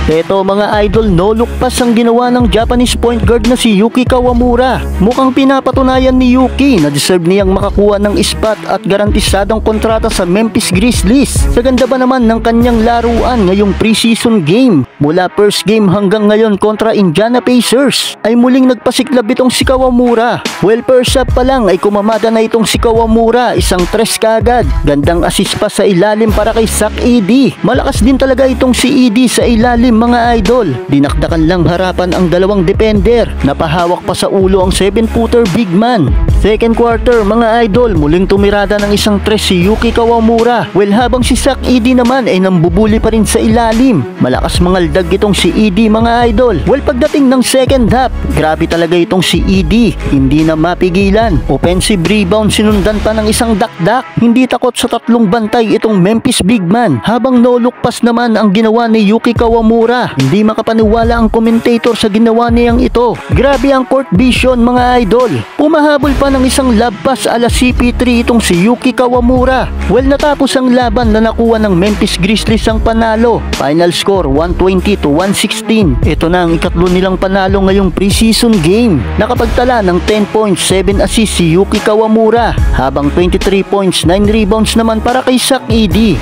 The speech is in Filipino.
Eto mga idol, no look pass ang ginawa ng Japanese point guard na si Yuki Kawamura. Mukhang pinapatunayan ni Yuki na deserve niyang makakuha ng spot at garantisadong kontrata sa Memphis Grizzlies. Sa ganda ba naman ng kanyang laruan ngayong preseason game? Mula first game hanggang ngayon kontra Indiana Pacers ay muling nagpasiklab itong si Kawamura. Well, first up pa lang ay kumamada na itong si Kawamura, isang tres kaagad. Gandang assist pa sa ilalim para kay Zach Edey. Malakas din talaga itong si Edey sa ilalim mga idol. Dinakdakan lang harapan ang dalawang defender. Napahawak pa sa ulo ang 7-footer big man. Second quarter mga idol, muling tumirada ng isang tres si Yuki Kawamura. Well, habang si Zach Edey naman ay nambubuli pa rin sa ilalim. Malakas mangaldag itong si Edey mga idol. Well, pagdating ng second half, grabe talaga itong si Edey. Hindi na mapigilan. Offensive rebound sinundan pa ng isang dakdak. Hindi takot sa tatlong bantay itong Memphis big man. Habang no look pass naman ang ginawa ni Yuki Kawamura. Hindi makapaniwala ang commentator sa ginawa niyang ito. Grabe ang court vision mga idol. Pumahabol pa ng isang lob pass ala CP3 itong si Yuki Kawamura. Well, natapos ang laban na nakuha ng Memphis Grizzlies ang panalo. Final score 120-116. Ito na ang ikatlo nilang panalo ngayong preseason game. Nakapagtala ng 10 points, 7 assists si Yuki Kawamura, habang 23 points, 9 rebounds naman para kay Zach Edey.